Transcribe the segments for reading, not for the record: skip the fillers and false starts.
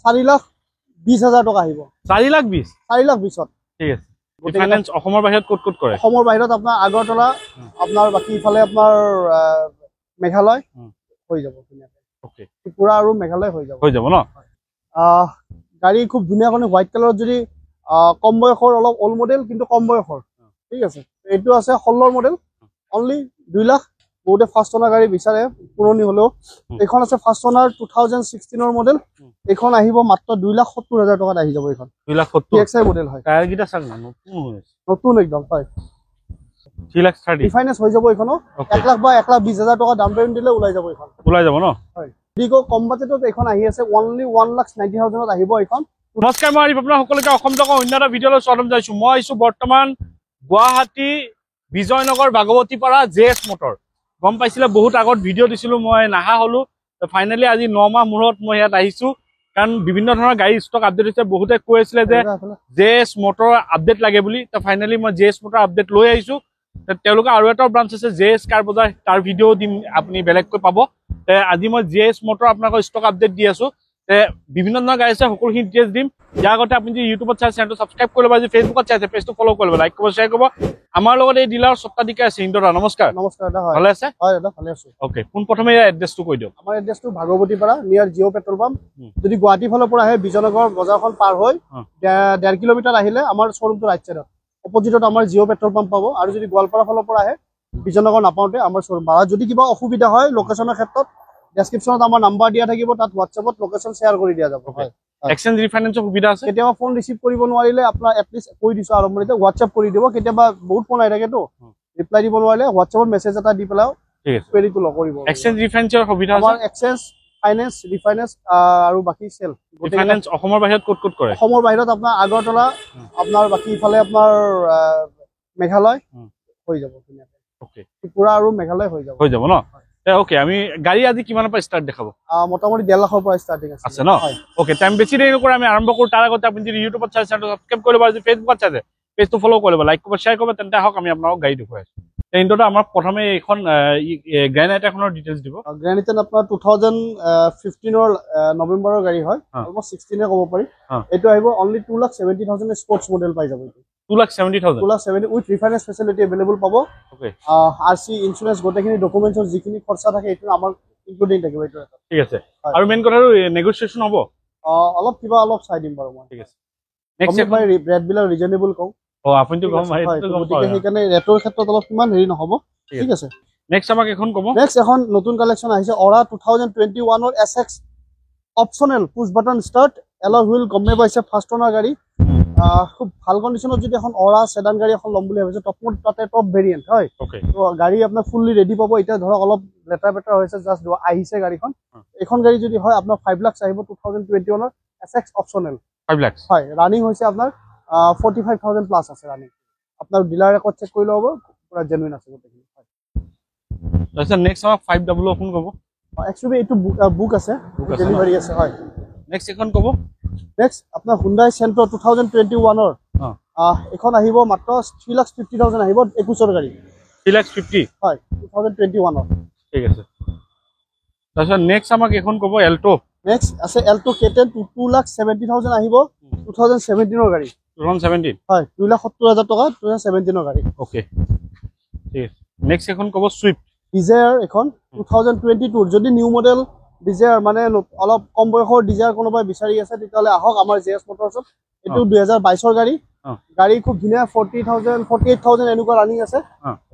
4,20,000 টকা আহিব 4,20,000 4,20,000 ঠিক আছে ফাইনান্স অসমৰ বাহিৰত ক'ত কৰে অসমৰ বাহিৰত আপোনাৰ আগৰতলা আপোনাৰ বাকি ইফালে আপোনাৰ মেঘালয় হৈ যাব ওকে ত্ৰিপুৰা আৰু মেঘালয় হৈ যাব ন গাড়ী খুব ধুনীয়া কাৰণে হোৱাইট কালাৰত যদি কম বয়সৰ অলপ অল্ড মডেল কিন্তু কম বয়সৰ ঠিক আছে এইটো আছে 16 মডেল অনলি 2 লাখ বহুতে ফাৰ্ষ্ট ওনাৰ গাড়ী বিচাৰে পুৰণি হলেও এইখন আছে ফাৰ্ষ্ট ওনাৰ 2016 মডেল এইখন আহিব মাত্ৰ 2,70,000 টকাত আহি যাব এইখন 2,70,000 এক্সআই মডেল হয় টায়াৰ গিটা চাক না নতুন একদম হয় 3,30,000 ৰিফাইনেন্স হৈ যাব এইখনো 1 লাখ বা 1,20,000 টকা ডাউন পেমেন্ট দিলে ওলাই যাব এইখন ন হয় দিগো কম বাজেটত এইখন আহি আছে অনলি 1,90,000 ত আহিব এইখন নমস্কাৰ মই আপোনাৰ সকলোকে অসম জগৰ অন্য এটা ভিডিঅ'লৈ স্বাগতম জনাইছো মই আইছো বৰ্তমান গুৱাহাটী বিজয়নগৰ ভাগৱতীপাৰা জেএছ মটৰ গম পাইছিলে বহুত আগত ভিডিঅ' দিছিলো মই নাহা হলো ফাইনালি আজি 9 মাহ মূৰত মই ইয়াত আহিছো কাৰণ বিভিন্ন ধৰণৰ গাড়ী ষ্টক আপডেট হৈছে বহুতে কৈ আছিল যে জেএছ মটৰ আপডেট লাগে বুলি তো ফাইনালি মই জেএছ মটৰ আপডেট লৈ আহিছো তেওঁলোকৰ আৰু এটা ব্ৰাঞ্চ আছে জেএছ কাৰ বজাৰ তাৰ ভিডিঅ' দিম আপুনি বেলেগকৈ পাব আজি মই জেএছ মটৰ আপোনালোকৰ ষ্টক আপডেট দি আছো বিভিন্ন ধৰণৰ গাড়ী আছে সকলোখিনি ডিটেইলছ দিম ইয়াৰ আগতে আপুনি যদি ইউটিউবত চাই চেনেলটো ছাবস্ক্ৰাইব কৰি ল'ব যদি ফেচবুকত চাইছে পেজটো ফ'ল' কৰি ল'ব লাইক কৰিব শ্বেয়াৰ কৰিব আমাৰ লগত এই ডিলাৰ সত্তাধিকাৰী আছে ইন্দৰা নমস্কাৰ দাদা হয় ভালে আছে হয় দাদা ভালে আছো ওকে কোন প্ৰথমে ইয়াৰ এড্ৰেছটো কৈ দিয়ক আমাৰ এড্ৰেছটো ভাগৱতীপাৰা নিয়াৰ জিঅ' পেট্ৰল পাম্প যদি গুৱাহাটী ফালৰ পৰা আহে বিজয়নগৰ বজাৰখন পাৰ হৈ 1.5 কিলোমিটাৰ আহিলে আমাৰ শ্বৰুমটো ৰাইট চাইডত অপজিটত আমাৰ জিঅ' পেট্ৰল পাম্প পাব আৰু যদি গোৱালপাৰা ফালৰ পৰা আহে বিজয়নগৰ নাপাওঁতে আমাৰ শ্বৰুম বা যদি কিবা অসুবিধা হয় লোকেশ্যনৰ ক্ষেত্ৰত ডেছক্ৰিপশ্যনত আমাৰ নাম্বাৰ দিয়া থাকিব তাত হোৱাটছএপত লোকেশ্যন শ্বেয়াৰ কৰি দিয়া যাব হয় এক্সচেঞ্জ ৰিফাইনেন্সৰ সুবিধা আছে কেতিয়াবা ফোন ৰিচিভ কৰিব নোৱাৰিলে আপোনাৰ এটলিষ্ট কৈ দিছো আৰম্ভণিতে হোৱাটছএপ কৰি দিব কেতিয়াবা বহুত ফোন আহি থাকেতো ৰিপ্লাই দিব নোৱাৰিলে হোৱাটছএপত মেছেজ এটা দি পেলাও ঠিক আছে পেৰিটো লগ কৰিব এক্সচেঞ্জ ৰিফাইনেন্সৰ সুবিধা আছে আমাৰ এক্সচেঞ্জ ফাইনেন্স ৰিফাইনেন্স আৰু বাকি সেল ৰিফাইনেন্স অসমৰ বাহিৰত ক'ত কৰে অসমৰ বাহিৰত আপোনাৰ আগৰতলা আপোনাৰ বাকি ইফালে আপোনাৰ মেঘালয় হৈ যাব ওকে ত্ৰিপুৰা আৰু মেঘালয় হৈ যাব ন ওকে আমি গাড়ী আজি কিমানৰ পৰা ষ্টাৰ্ট দেখাব মোটামুটি 1.5 লাখৰ পৰা ষ্টাৰ্টিং আছে ন ওকে টাইম বেছি দেৰি নকৰি আমি আৰম্ভ কৰো তাৰ আগতে আপুনি যদি ইউটিউবত চাই চেনেলটো ছাবস্ক্ৰাইব কৰি ল'ব যদি ফেচবুকত চাইছে পেজটো ফ'ল' কৰি ল'ব লাইক কৰিব শ্বেয়াৰ কৰিব তেন্তে আহক আমি আপোনাক গাড়ী দেখুৱাই আছো ইন্দোটা আমাৰ প্ৰথমে এইখন গ্ৰেনাইট এখনৰ ডিটেইলছ দিব গ্ৰেনাইট আপোনাৰ 2015 নৱেম্বৰৰ গাড়ী হয় অলমোষ্ট 16 ক'ব পাৰি এইটো আহিব অনলি 2,70,000 স্পৰ্টছ মডেল পাই যাব 2,70,000 2,70,000 উইথ ৰিফাইনেন্স ফেচিলিটি এভেইলেবল পাব ওকে আৰসি ইন্সুৰেন্স গোটেইখিনি ডকুমেন্টছৰ যিখিনি খৰচা থাকে এইটো আমাৰ ইনক্লুডিং থাকিব এইটো ঠিক আছে আৰু মেইন কথাটো নেগোচিয়েচন হ'ব অলপ চাই দিম বাৰু মই ঠিক আছে নেক্সট মই ৰেট বিলাক ৰিজনেবল কওঁ আপুনিটো গম পায় গতিকে সেইকাৰণে ৰেটৰ ক্ষেত্ৰত অলপ কিমান হেৰি নহ'ব ঠিক আছে নেক্সট আমাক এখন ক'ব নেক্সট এখন নতুন কালেকশ্যন আহিছে অৰা 2021 ৰ SX optional push button start alloy wheel গমে পাইছে ফাৰ্ষ্ট ওনাৰ গাড়ী খুব ভাল কণ্ডিশ্যনত যদি এখন অৰা সেডান গাড়ী এখন ল'ম বুলি ভাবিছে টপ ভেৰিয়েণ্ট হয় তো গাড়ী আপোনাৰ ফুললি ৰেডি পাব এতিয়া ধৰক অলপ লেটাৰ বেটাৰ হৈছে জাষ্ট আহিছে গাড়ীখন এখন গাড়ী যদি হয় আপোনাৰ 5 লাখ আহিব 2021 ৰ SX অপচনেল 5 লাখ হয় ৰানিং হৈছে আপোনাৰ 45,000 প্লাস আছে ৰানিং আপোনাৰ ডিলাৰ ৰেকৰ্ড চেক কৰি ল'ব পুৰা জেনুইন আছে গোটেইখিনি হয় তাৰপিছত নেক্সট আমাক 500 ফোন ক'ব একচুয়ালি এইটো বুক আছে ডেলিভাৰী আছে হয় নেক্সট এখন ক'ব নেক্সট আপোনাৰ Hyundai Santro 2021 ৰ এখন আহিব মাত্ৰ 3,50,000 আহিব 21 ৰ গাড়ী 3,50,000 হয় 2021 ৰ ঠিক আছে তাৰপিছত নেক্সট আমাক এখন ক'ব এল্টো নেক্সট আছে এল্টো K10 2,70,000 আহিব 2017 ৰ গাড়ী 2017 হয় 2,70,000 টকা 2017 ৰ গাড়ী ওকে ঠিক আছে নেক্সট এখন ক'ব সুইফট ডিজায়াৰ এখন 2022 যদি নিউ মডেল ডিজায়াৰ মানে অলপ কম বয়সৰ ডিজায়াৰ কোনোবাই বিচাৰি আছে তেতিয়াহ'লে আহক আমাৰ জেএছ মটৰছত এইটো 2022 ৰ গাড়ী খুব ধুনীয়া 40,000 48,000 এনেকুৱা ৰানিং আছে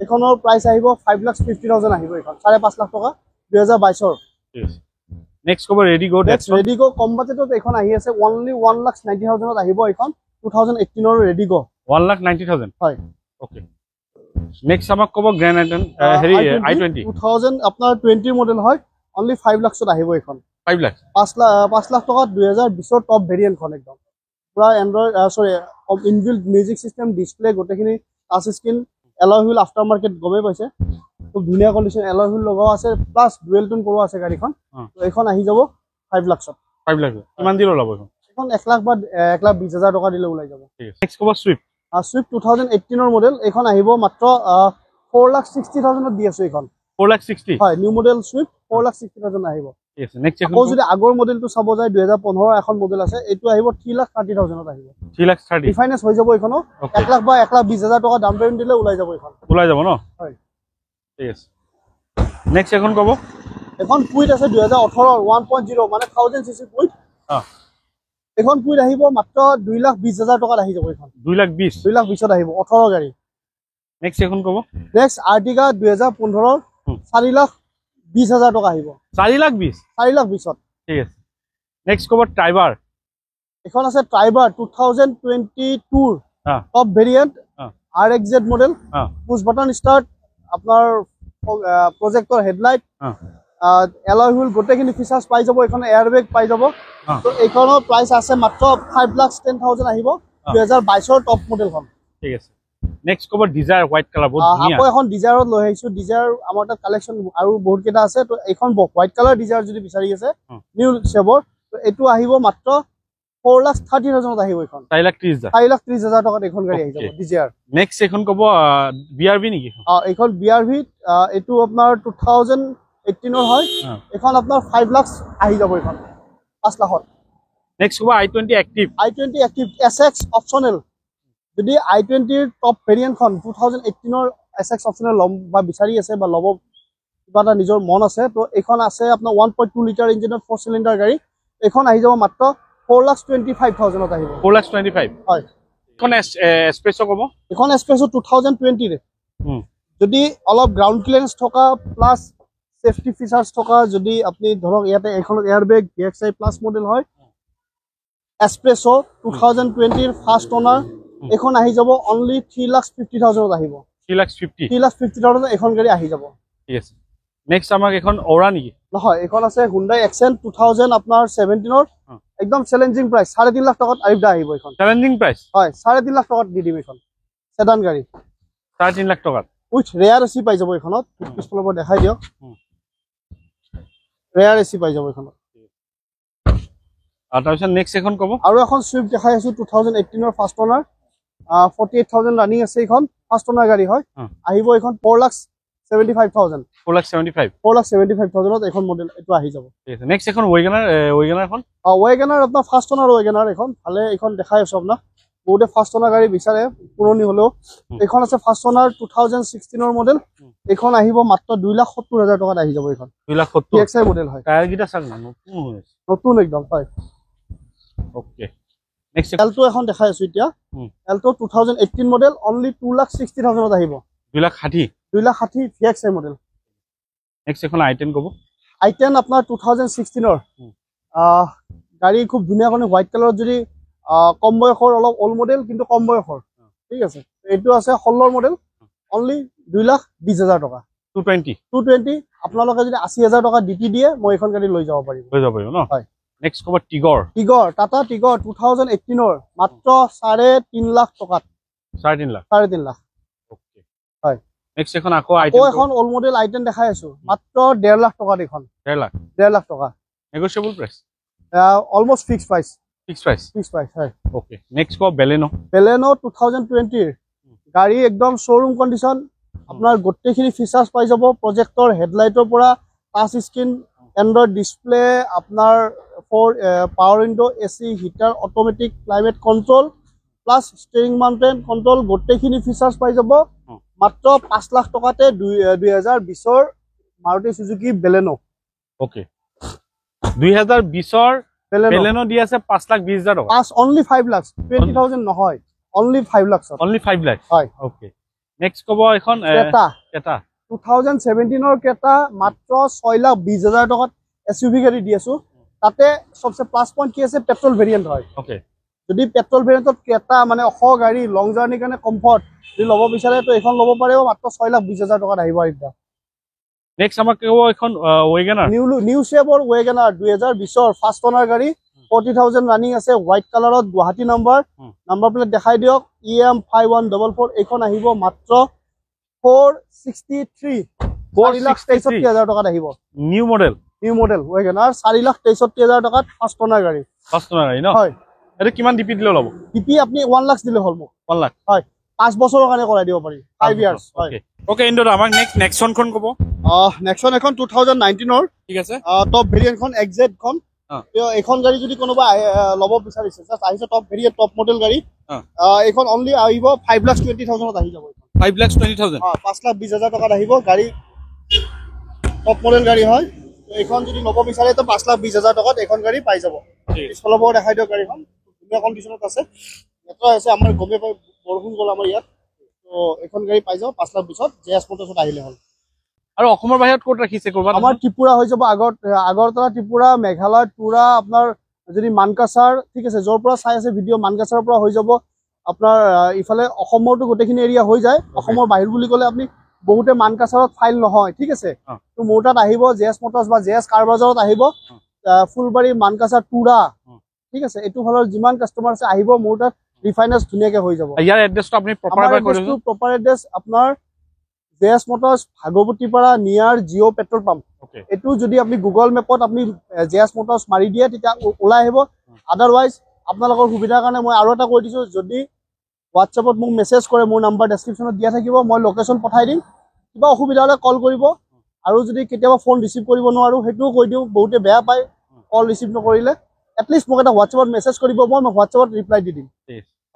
এখনৰ প্ৰাইস আহিব 5,50,000 আহিব এখন 5.5 লাখ টকা 2022 ৰ ঠিক আছে নেক্সট ক'ব ৰেডিগো কম বাজেটত এখন আহি আছে অনলি 1,90,000 ত আহিব এখন 2018 ৰ ৰেডিগো 1,90,000 হয় ওকে নেক্সট আমাক ক'ব গ্ৰেনাইট হেৰি i20 2000 আপোনাৰ 20 মডেল হয় অনলি 5 লাখত আহিব এখন 5 লাখ 5 লাখ টকা 2020 ৰ টপ ভেৰিয়েন্ট খন একদম পুৰা Android inbuilt music system display গোটেইখিনি touch screen alloy wheel after market গমে পাইছে খুব ধুনীয়া কণ্ডিশ্যন এলয় হুইল লগোৱা আছে প্লাস ডুৱেল টোন কৰোৱা আছে গাড়ীখন তো এখন আহি যাব 5 লাখত 5 লাখ কিমান দিলে ওলাব এখন 1 লাখ বা 1,20,000 টকা দিলে ওলাই যাব ঠিক আছে নেক্সট ক'ব সুইফট সুইফট 2018 ৰ মডেল এখন আহিব মাত্ৰ 4,60,000 ত দি আছে এখন 4,60,000 হয় নিউ মডেল সুইফট 4,60,000 আহিব ঠিক আছে নেক্সট এখন আকৌ যদি আগৰ মডেলটো চাব যায় 2015 এখন মডেল আছে এইটো আহিব 3,30,000 আহিব 3,30,000 ৰিফাইনেন্স হৈ যাব এইখনো Okay. 1 লাখ বা 1,20,000 টকা ডাউন পেমেন্ট দিলে ওলাই যাব এইখন ওলাই যাব ন হয় ঠিক আছে নেক্সট এখন কব এখন কুইট আছে 2018 1.0 মানে 1000 সিসি কুইট এখন কুইট আহিব মাত্ৰ 2,20,000 টকাত আহি যাব এইখন 2,20,000 2,20,000 আহিব 18 গাড়ী নেক্সট এখন কব নেক্সট আৰ্টিকা 2015 4,20,000 টকা আহিব 4,20,000 4,20,000 ঠিক আছে নেক্সট কব ট্ৰাইবাৰ এখন আছে ট্ৰাইবাৰ 2022 হা টপ ভেৰিয়েন্ট RXZ মডেল হা পুশ বাটন স্টার্ট আপনার প্রজেক্টর হেডলাইট এলয় হুইল গোটেইখিনি ফিচার্স পাই যাব এখন এয়ারব্যাগ পাই যাব তো এইখনৰ প্ৰাইস আছে মাত্ৰ 5,10,000 আহিব 2022 টপ মডেলখন ঠিক আছে নেক্সট কব ডিজায়াৰ হোৱাইট কালাৰ বহুত ধুনীয়া আকৌ এখন ডিজায়াৰত লৈ আহিছো ডিজায়াৰ আমাৰ তাত কালেকশন আৰু বহুত কেইটা আছে তো এইখন হোৱাইট কালাৰ ডিজায়াৰ যদি বিচাৰি আছে নিউ শেভৰ তো এইটো আহিব মাত্ৰ 4,30,000 আহিব এখন 4,30,000 4,30,000 টকাত এখন গাড়ী আহি যাব ডিজায়াৰ নেক্সট এখন কব BRV নেকি এইখন BRV এইটো আপোনাৰ 2018 ৰ হয় এখন আপোনাৰ 5 লাখ আহি যাব এখন 5 লাখত নেক্সট কব i20 active active SX optional যদি i20 ৰ টপ ভেৰিয়েন্টখন 2018 ৰ SX অপচনেল লম বা বিচাৰি আছে বা লব কিবা এটা নিজৰ মন আছে তো এইখন আছে আপোনাৰ 1.2 লিটাৰ ইঞ্জিনৰ 4 সিলিন্ডাৰ গাড়ী এইখন আহি যাব মাত্ৰ 4,25,000 আহিব 4,25,000 হয় এখন এস্প্ৰেছো কব এখন এস্প্ৰেছো 2020 ৰে যদি অলপ গ্ৰাউন্ড ক্লিয়াৰেন্স থকা প্লাস সেফটি ফিচাৰ্স থকা যদি আপনি ধৰক ইয়াতে এখন এয়াৰব্যাগ DXI প্লাস মডেল হয় এস্প্ৰেছো 2020 ৰ ফাৰ্স্ট ওনাৰ এখন আহি যাব অনলি 3,50,000 আহিব 3,50,000 এখন গাড়ী আহি যাব ঠিক আছে নেক্সট আমাক এখন অৰা নেকি নহয় এখন আছে Hyundai Accent 2000 আপোনাৰ 17 ৰ একদম চ্যালেঞ্জিং প্রাইস 3.5 লাখ টাকাত আহিব এখন চ্যালেঞ্জিং প্রাইস হয় 3.5 লাখ টাকাত দি দিম এখন সেডান গাড়ী 3.5 লাখ টাকাত উইথ ৰেয়াৰ এসি পাই যাব এখনত পিছফালৰ পৰা দেখাই দিও ৰেয়াৰ এসি পাই যাব এখনত আৰু তাৰপিছত নেক্সট এখন কব আৰু এখন সুইফট দেখাই আছো 2018 ৰ ফাৰ্স্ট ওনাৰ 48,000 ৰানিং আছে এখন ফাৰ্স্ট ওনাৰ গাড়ী হয় আহিব এখন 4,75,000 4,75,000 এখন মডেল এটো আহি যাব ঠিক আছে নেক্সট এখন ওয়েগনাৰ এখন ওয়েগনাৰ আপোনাৰ ফাৰ্স্ট ওনাৰ ওয়েগনাৰ এখন ভালে এখন দেখাই আছো আপোনাক বহুতে ফাৰ্স্ট ওনাৰ গাড়ী বিচাৰে পুৰণি হলেও এখন আছে ফাৰ্স্ট ওনাৰ 2016 ৰ মডেল এখন আহিব মাত্ৰ 2,70,000 টকাত আহি যাব এখন 2,70,000 DXI মডেল হয় টায়াৰ গিটা চাক না নতুন হৈছে নতুন একদম হয় ওকে নেক্সট এলটো এখন দেখাই আছো এতিয়া এলটো 2018 মডেল অনলি 2,60,000 আহিব 2,60,000 2,60,000 DXI মডেল নেক্সট এখন i10 কব i10 আপোনাৰ 2016 ৰ গাড়ী খুব ধুনীয়া কোনে হোৱাইট কালাৰত যদি কম বয়সৰ অলপ ওল্ড মডেল কিন্তু কম বয়সৰ ঠিক আছে এইটো আছে 16 মডেল অনলি 2,20,000 টকা 220 আপোনালোকে যদি 80,000 টকা ডিটি দিয়ে মই এখন গাড়ী লৈ যাব পাৰিম ন হয় নেক্সট কব টিগৰ টাটা টিগৰ 2018 ৰ মাত্ৰ 3.5 লাখ টকাত 3.5 লাখ ওকে হয় নেক্সট এখন আকৌ এখন ওল্ড মডেল i10 দেখাই আছো মাত্ৰ 1.5 লাখ টকাত এখন 1.5 লাখ টকা negotiable price almost fixed price হয় ওকে নেক্সট কব বেলেনো 2020 ৰ গাড়ী একদম শোৰুম কন্ডিশন আপোনাৰ গোটেইখিনি ফিচাৰ্স পাই যাব প্ৰজেক্টৰ হেডলাইটৰ পৰা টাচ স্ক্ৰিন এন্ড্ৰইড ডিসপ্লে আপোনাৰ power window AC heater automatic climate control plus steering mounted control গোটেইখিনি ফিচাৰ্স পাই যাব মাত্ৰ 5 লাখ টকাতে 2020 ৰ মাৰুতি সুজুকি বেলেনো ওকে 2020 ৰ বেলেনো দি আছে 5,20,000 টকা অনলি 5 লাখ 20,000 নহয় অনলি 5 লাখ হয় ওকে নেক্সট কব এখন এটা 2017 ৰ কেটা মাত্ৰ 6,20,000 টকাত SUV গাড়ী দি আছো তাতে সবচে প্লাস পইণ্ট কি আছে পেট্ৰল ভেৰিয়েন্ট হয় ওকে যদি পেট্ৰল ভেৰিয়েন্টত কেটা মানে অখ গাড়ী লং জাৰ্নি কাৰণে কমফৰ্ট যদি ল'ব বিচাৰে তো এখন ল'ব পাৰিব মাত্ৰ 6,20,000 টকাত আহিব এটা নেক্সট আমাক কব এখন ওয়েগনাৰ নিউ শেভৰ ওয়েগনাৰ 2020 ৰ ফাৰ্স্ট ওনাৰ গাড়ী 40,000 ৰানিং আছে হোৱাইট কালাৰত গুৱাহাটী নম্বৰ প্লেট দেখাই দিয়ক EM5144 এখন আহিব মাত্ৰ 4,63,4,63,000 টকাত আহিব নিউ মডেল ওয়েগনাৰ 4,63,000 টকাত ফাৰ্স্ট ওনাৰ গাড়ী ন হয় এটা কিমান ডিপি দিলে ল'ব ডিপি আপনি 1 লাখ দিলে হ'ল মোক 1 লাখ হয় 5 বছৰৰ কাৰণে কৰাই দিব পাৰি 5 ইয়াৰ্ছ হয় ওকে ইন্দু আমাক নেক্সনখন ক'ব নেক্সন এখন 2019 ঠিক আছে টপ ভেৰিয়েণ্টখন এক্সজেডখন এইখন গাড়ী যদি কোনোবা ল'ব বিচাৰিছে জাষ্ট আহিছে টপ ভেৰিয়েণ্ট টপ মডেল গাড়ী এইখন অনলি আহিব 5,20,000 আহি যাব 5,20,000 5,20,000 টকাত আহিব গাড়ী টপ মডেল গাড়ী হয় এইখন যদি ল'ব বিচাৰে তো 5,20,000 টকাত এইখন গাড়ী পাই যাব পিছফালৰ পৰা দেখাই দিয়ক গাড়ীখন ধুনীয়া কণ্ডিশ্যনত আছে এটা আছে আমাৰ গমে পাই বৰষুণ গ'ল আমাৰ ইয়াত তো এইখন গাড়ী পাই যাব 5,20,000 জেএছ মটৰ্ছত আহিলে হ'ল আৰু অসমৰ বাহিৰত ক'ত ৰাখিছে কৰবাত আমাৰ ত্ৰিপুৰা হৈ যাব আগৰতলা ত্ৰিপুৰা মেঘালয় পুৰা আপোনাৰ যদি মানকাছাৰ ঠিক আছে য'ৰ পৰা চাই আছে ভিডিঅ' মানকাছাৰৰ পৰা হৈ যাব আপোনাৰ ইফালে অসমৰতো গোটেইখিনি এৰিয়া হৈ যায় অসমৰ বাহিৰ বুলি ক'লে আপুনি বহুতে মানকাছাৰত ফাইল নহয় ঠিক আছে তো মোৰ তাত আহিব জেএছ মটৰ্ছ বা জেএছ কাৰ বাজাৰত আহিব ফুলবাৰী মানকাছাৰ তুৰা ঠিক আছে এইটো ফালৰ যিমান কাষ্টমাৰ আছে আহিব মোৰ তাত ৰিফাইনেন্স ধুনীয়াকে হৈ যাব ইয়াৰ এড্ৰেছটো আপুনি প্ৰপাৰ এড্ৰেছ আপোনাৰ জেএছ মটৰ্ছ ভাগৱতীপাৰা নিয়াৰ জিঅ' পেট্ৰল পাম্প এইটো যদি আপুনি গুগল মেপত আপুনি জেএছ মটৰ্ছ মাৰি দিয়ে তেতিয়া ওলাই আহিব আদাৰৱাইজ আপোনালোকৰ সুবিধাৰ কাৰণে মই আৰু এটা কৈ দিছোঁ যদি হোৱাটছএপত মোক মেছেজ কৰে মোৰ নাম্বাৰ ডেছক্ৰিপশ্যনত দিয়া থাকিব মই লোকেশ্যন পঠাই দিম কিবা অসুবিধা হ'লে কল কৰিব আৰু যদি কেতিয়াবা ফোন ৰিচিভ কৰিব নোৱাৰোঁ সেইটোও কৈ দিওঁ বহুতে বেয়া পায় কল ৰিচিভ নকৰিলে এটলিষ্ট মোক এটা হোৱাটছএপত মেছেজ কৰিব মই হোৱাটছএপত ৰিপ্লাই দি দিম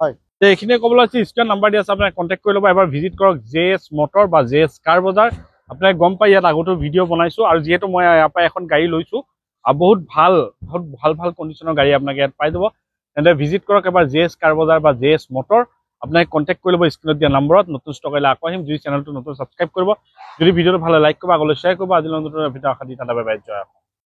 হয় এইখিনিয়ে ক'বলৈ আছে স্ক্ৰীন নাম্বাৰ দি আছে আপোনাক কণ্টেক্ট কৰি ল'ব এবাৰ ভিজিট কৰক জেএছ মটৰ বা জেএছ কাৰ বজাৰ আপোনাক গম পাই ইয়াত আগতো ভিডিঅ' বনাইছোঁ আৰু যিহেতু মই ইয়াৰ পৰা এখন গাড়ী লৈছোঁ আৰু বহুত ভাল কণ্ডিশ্যনৰ গাড়ী আপোনাক ইয়াত পাই যাব তেন্তে ভিজিট কৰক এবাৰ জেএছ কাৰ বজাৰ বা জেএছ মটৰ আপোনাক কণ্টেক্ট কৰি ল'ব স্ক্ৰীনত দিয়া নম্বৰত নতুন ষ্টক আহিলে আকৌ আহিম যদি চেনেলটো নতুন ছাবস্ক্ৰাইব কৰিব যদি ভিডিঅ'টো ভালে লাইক কৰিব আগলৈ শ্বেয়াৰ কৰিব আজিলৈ নতুন ভিডিঅ' আশা দি টাটা বাই বাই জয়